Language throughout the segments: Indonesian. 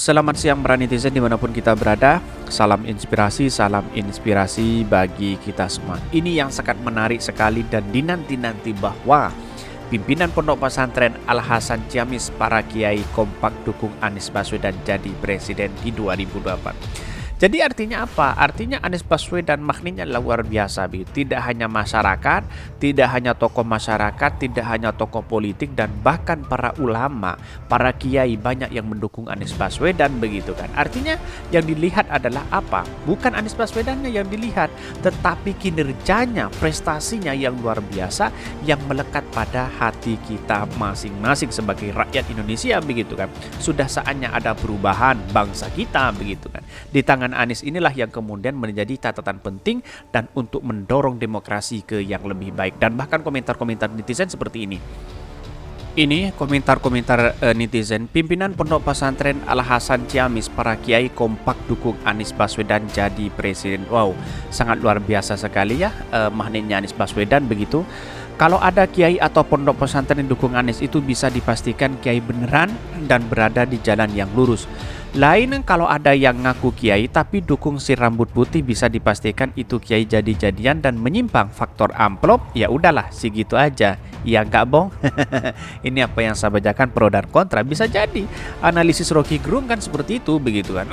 Selamat siang para netizen dimanapun kita berada. Salam inspirasi bagi kita semua. Ini yang sangat menarik sekali dan dinanti-nanti bahwa pimpinan Pondok Pesantren Al-Hasan Ciamis para kiai kompak dukung Anies Baswedan jadi presiden di 2024. Jadi artinya apa? Artinya Anies Baswedan maknanya luar biasa begitu. Tidak hanya masyarakat, tidak hanya tokoh masyarakat, tidak hanya tokoh politik dan bahkan para ulama, para kiai banyak yang mendukung Anies Baswedan begitu kan. Artinya yang dilihat adalah apa? Bukan Anies Baswedannya yang dilihat, tetapi kinerjanya, prestasinya yang luar biasa yang melekat pada hati kita masing-masing sebagai rakyat Indonesia begitu kan. Sudah saatnya ada perubahan bangsa kita begitu kan. Di tangan Anies inilah yang kemudian menjadi catatan penting dan untuk mendorong demokrasi ke yang lebih baik. Dan bahkan komentar-komentar netizen seperti ini. Ini komentar-komentar netizen. Pimpinan Pondok Pesantren Al-Hasan Ciamis para kiai kompak dukung Anies Baswedan jadi presiden. Wow, sangat luar biasa sekali ya maknanya Anies Baswedan begitu. Kalau ada kiai atau pondok pesantren yang dukung Anies itu bisa dipastikan kiai beneran dan berada di jalan yang lurus. Lain kalau ada yang ngaku kiai tapi dukung si rambut putih bisa dipastikan itu kiai jadi-jadian dan menyimpang faktor amplop, ya udahlah segitu aja. Ya enggak bong. Ini apa yang saya bacakan pro dan kontra bisa jadi. Analisis Rocky Gerung kan seperti itu begitu kan.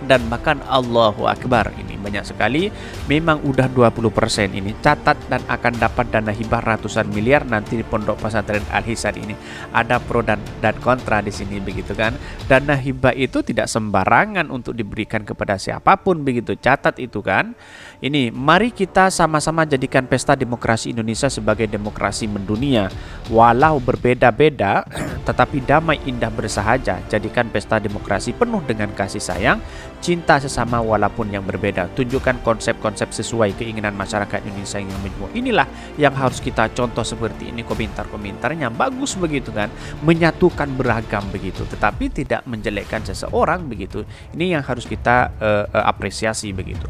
Dan bahkan Allahu Akbar ini banyak sekali, memang udah 20% ini catat dan akan dapat dana hibah ratusan miliar nanti di Pondok Pesantren Al-Hasan ini. Ada pro dan kontra di sini begitu kan. Dana hibah itu tidak sembarangan untuk diberikan kepada siapapun begitu, catat itu kan. Ini mari kita sama-sama jadikan pesta demokrasi Indonesia sebagai demokrasi mendunia. Walau berbeda-beda tetapi damai indah bersahaja. Jadikan pesta demokrasi penuh dengan kasih sayang, cinta sesama walaupun yang berbeda. Tunjukkan konsep-konsep sesuai keinginan masyarakat Indonesia yang menjemur. Inilah yang harus kita contoh seperti ini, komentar-komentarnya bagus begitu kan, menyatukan beragam begitu, tetapi tidak menjelekkan seseorang begitu. Ini yang harus kita apresiasi begitu.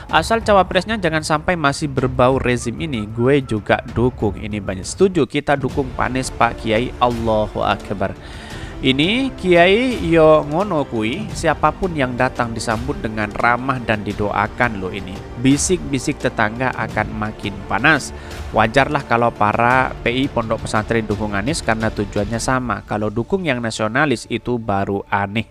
Asal cawapresnya jangan sampai masih berbau rezim ini, gue juga dukung. Ini banyak setuju, kita dukung Anies Pak Kiai. Allahu Akbar. Ini Kiai yo ngono kui, siapapun yang datang disambut dengan ramah dan didoakan loh ini. Bisik-bisik tetangga akan makin panas. Wajarlah kalau para PI Pondok Pesantren dukung Anies karena tujuannya sama. Kalau dukung yang nasionalis itu baru aneh.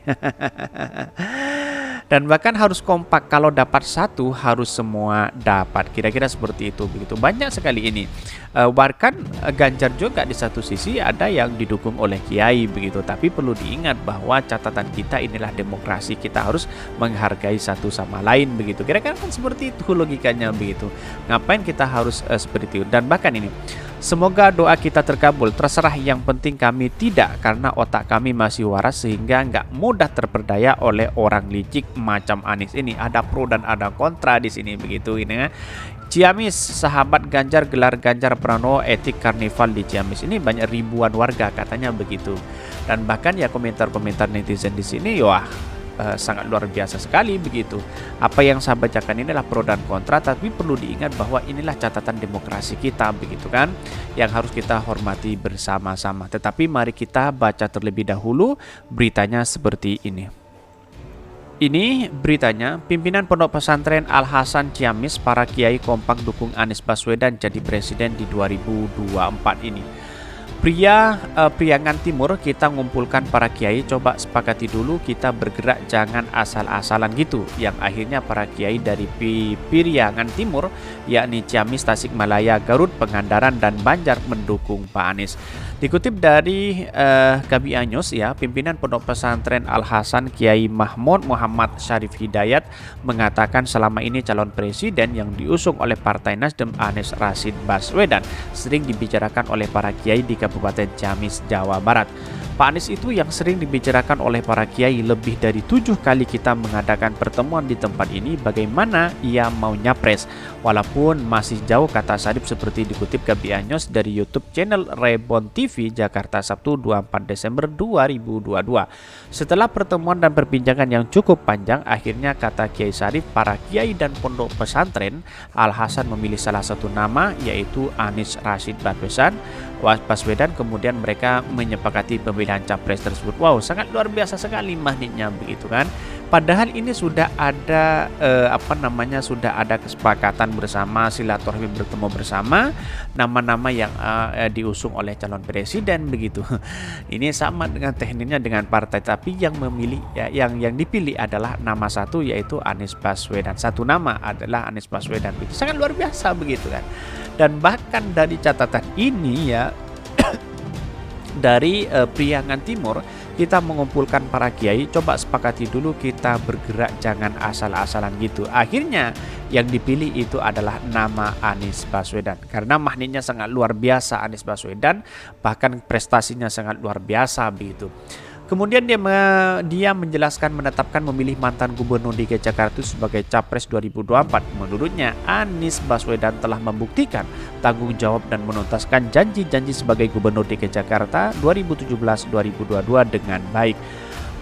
Dan bahkan harus kompak, kalau dapat satu harus semua dapat, kira-kira seperti itu begitu. Banyak sekali ini. Bahkan Ganjar juga di satu sisi ada yang didukung oleh kiai begitu, tapi perlu diingat bahwa catatan kita inilah demokrasi, kita harus menghargai satu sama lain begitu. Kira-kira kan seperti itu logikanya begitu. Ngapain kita harus seperti itu? Dan bahkan ini, semoga doa kita terkabul, terserah, yang penting kami tidak, karena otak kami masih waras sehingga nggak mudah terperdaya oleh orang licik macam Anies ini. Ada pro dan ada kontra di sini begitu ini ya. Ciamis, sahabat Ganjar gelar Ganjar Pranowo etik karnival di Ciamis. Ini banyak ribuan warga katanya begitu. Dan bahkan ya komentar-komentar netizen di sini wah sangat luar biasa sekali begitu. Apa yang saya bacakan inilah pro dan kontra, tapi perlu diingat bahwa inilah catatan demokrasi kita begitu kan, yang harus kita hormati bersama-sama. Tetapi mari kita baca terlebih dahulu beritanya seperti ini. Ini beritanya, pimpinan Pondok Pesantren Al-Hasan Ciamis para kiai kompak dukung Anies Baswedan jadi presiden di 2024 ini. Priangan Timur, kita ngumpulkan para kiai, coba sepakati dulu kita bergerak, jangan asal-asalan gitu. Yang akhirnya para kiai dari Priangan Timur yakni Ciamis, Tasikmalaya, Garut, Pangandaran dan Banjar mendukung Pak Anies. Dikutip dari KBA News ya, pimpinan Pondok Pesantren Al-Hasan Kiai Mahmud Muhammad Syarif Hidayat mengatakan selama ini calon presiden yang diusung oleh Partai Nasdem Anies Rashid Baswedan sering dibicarakan oleh para kiai di Kabupaten Ciamis, Jawa Barat. Pak Anies itu yang sering dibicarakan oleh para kiai. Lebih dari 7 kali kita mengadakan pertemuan di tempat ini. Bagaimana ia mau nyapres walaupun masih jauh, kata Syarif seperti dikutip KBA News dari YouTube channel Rebon TV Jakarta Sabtu 24 Desember 2022. Setelah pertemuan dan perbincangan yang cukup panjang, akhirnya kata Kiai Syarif, para kiai dan pondok pesantren Al-Hasan memilih salah satu nama yaitu Anies Rashid Baswedan. Kemudian mereka menyepakati pemilihan pemilihan capres tersebut. Wow, sangat luar biasa sekali magnetnya begitu kan. Padahal ini sudah ada sudah ada kesepakatan bersama, silaturahmi bertemu bersama nama-nama yang diusung oleh calon presiden begitu. Ini sama dengan tekniknya dengan partai, tapi yang memilih ya, yang dipilih adalah nama satu, yaitu Anies Baswedan. Satu nama adalah Anies Baswedan. Begitu. Sangat luar biasa begitu kan. Dan bahkan dari catatan ini ya dari Priangan Timur kita mengumpulkan para kiai, coba sepakati dulu kita bergerak, jangan asal-asalan gitu. Akhirnya yang dipilih itu adalah nama Anies Baswedan karena magnetnya sangat luar biasa Anies Baswedan, bahkan prestasinya sangat luar biasa begitu. Kemudian dia menjelaskan menetapkan memilih mantan gubernur DKI Jakarta itu sebagai capres 2024. Menurutnya Anies Baswedan telah membuktikan tanggung jawab dan menuntaskan janji-janji sebagai gubernur DKI Jakarta 2017-2022 dengan baik.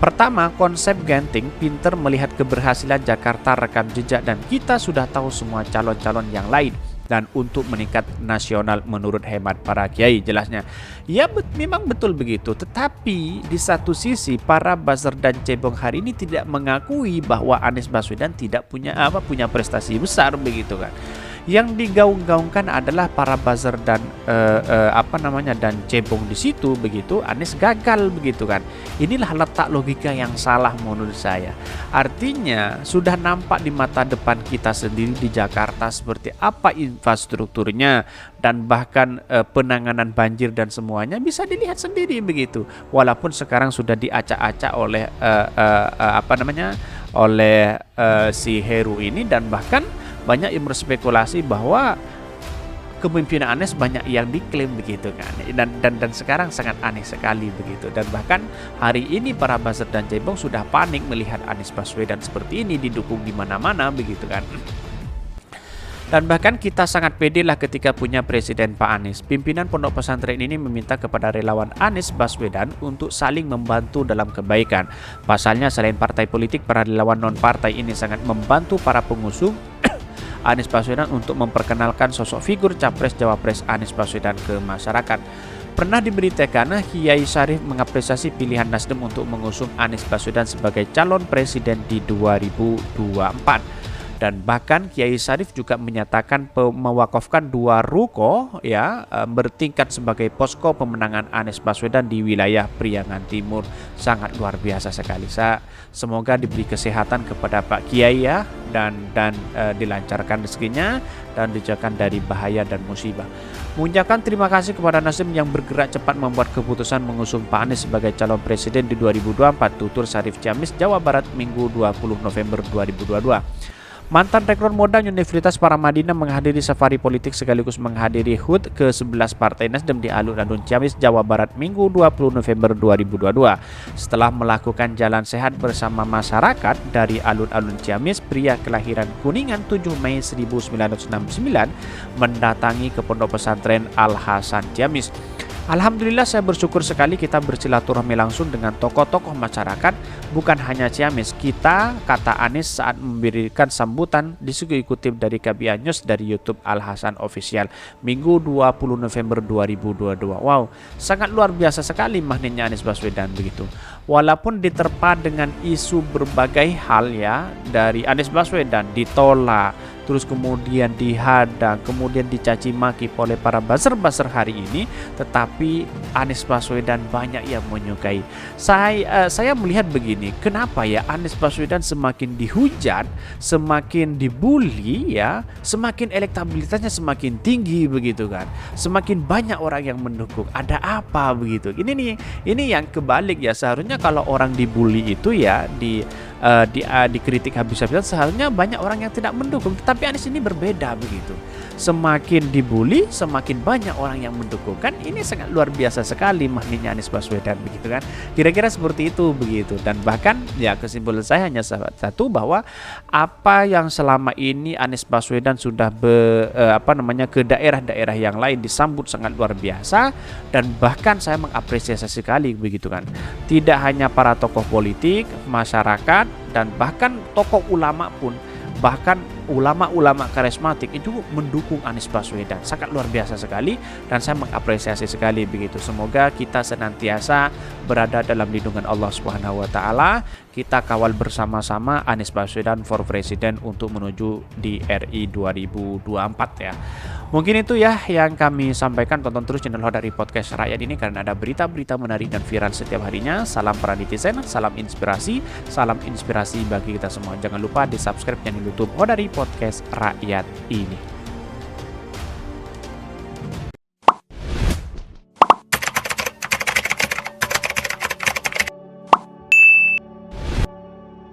Pertama, konsep Genting, pinter melihat keberhasilan Jakarta, rekam jejak, dan kita sudah tahu semua calon-calon yang lain. Dan untuk meningkat nasional menurut hemat para kiai, jelasnya. Ya memang betul begitu, tetapi di satu sisi para buzzer dan cebong hari ini tidak mengakui bahwa Anies Baswedan tidak punya prestasi besar begitu kan. Yang digaung-gaungkan adalah para buzzer dan dan cebong di situ begitu. Anies gagal begitu kan. Inilah letak logika yang salah menurut saya. Artinya sudah nampak di mata depan kita sendiri di Jakarta seperti apa infrastrukturnya dan bahkan penanganan banjir dan semuanya bisa dilihat sendiri begitu. Walaupun sekarang sudah diacak-acak oleh si Heru ini, dan bahkan banyak yang berspekulasi bahwa kepemimpinan Anies banyak yang diklaim begitu kan, dan sekarang sangat aneh sekali begitu. Dan bahkan hari ini para buzzer dan cebong sudah panik melihat Anies Baswedan seperti ini didukung di mana-mana begitu kan. Dan bahkan kita sangat pede lah ketika punya Presiden Pak Anies. Pimpinan pondok pesantren ini meminta kepada relawan Anies Baswedan untuk saling membantu dalam kebaikan. Pasalnya selain partai politik, para relawan non-partai ini sangat membantu para pengusung Anies Baswedan untuk memperkenalkan sosok figur Capres-Cawapres Anies Baswedan ke masyarakat. Pernah diberitakan Kiai Syarif mengapresiasi pilihan Nasdem untuk mengusung Anies Baswedan sebagai calon presiden di 2024. Dan bahkan Kiai Syarif juga menyatakan mewakafkan 2 ruko ya bertingkat sebagai posko pemenangan Anies Baswedan di wilayah Priangan Timur. Sangat luar biasa sekali. Semoga diberi kesehatan kepada Pak Kiai ya, dan dilancarkan rezekinya dan dijauhkan dari bahaya dan musibah. Mengucapkan terima kasih kepada Nasdem yang bergerak cepat membuat keputusan mengusung Pak Anies sebagai calon presiden di 2024, tutur Syarif Ciamis, Jawa Barat, Minggu 20 November 2022. Mantan rektor modal Universitas Paramadina menghadiri safari politik sekaligus menghadiri HUT ke-11 Partai Nasdem di alun-alun Ciamis, Jawa Barat, Minggu 20 November 2022. Setelah melakukan jalan sehat bersama masyarakat dari alun-alun Ciamis, pria kelahiran Kuningan 7 Mei 1969 mendatangi ke pondok pesantren Al-Hasan Ciamis. Alhamdulillah, saya bersyukur sekali kita bersilaturahmi langsung dengan tokoh-tokoh masyarakat, bukan hanya Ciamis. Kita, kata Anies saat memberikan sambutan, dikutip dari KBR News dari YouTube Al-Hasan Official, Minggu 20 November 2022. Wow, sangat luar biasa sekali magnetnya Anies Baswedan begitu. Walaupun diterpa dengan isu berbagai hal ya, dari Anies Baswedan ditolak, terus kemudian dihadang, kemudian dicaci maki oleh para buzzer-buzzer hari ini, tetapi Anies Baswedan banyak yang menyukai. Saya melihat begini, kenapa ya Anies Baswedan semakin dihujat, semakin dibully ya, semakin elektabilitasnya semakin tinggi begitu kan, semakin banyak orang yang mendukung. Ada apa begitu? Ini yang kebalik ya. Seharusnya kalau orang dibully itu ya dikritik habis-habisan, seharusnya banyak orang yang tidak mendukung. Tapi Anies ini berbeda begitu. Semakin dibully, semakin banyak orang yang mendukung. Kan ini sangat luar biasa sekali magnetnya Anies Baswedan begitu kan. Kira-kira seperti itu begitu. Dan bahkan ya kesimpulan saya hanya satu, bahwa apa yang selama ini Anies Baswedan sudah ke daerah-daerah yang lain disambut sangat luar biasa, dan bahkan saya mengapresiasi sekali begitu kan. Tidak hanya para tokoh politik, masyarakat, dan bahkan tokoh ulama pun, bahkan ulama-ulama karismatik itu mendukung Anies Baswedan. Sangat luar biasa sekali dan saya mengapresiasi sekali begitu. Semoga kita senantiasa berada dalam lindungan Allah Subhanahu wa taala. Kita kawal bersama-sama Anies Baswedan for President untuk menuju di RI 2024 ya. Mungkin itu ya yang kami sampaikan. Tonton terus channel Hodari Podcast Rakyat ini karena ada berita-berita menarik dan viral setiap harinya. Salam para netizen, salam inspirasi bagi kita semua. Jangan lupa di subscribe channel YouTube Hodari Podcast Rakyat ini.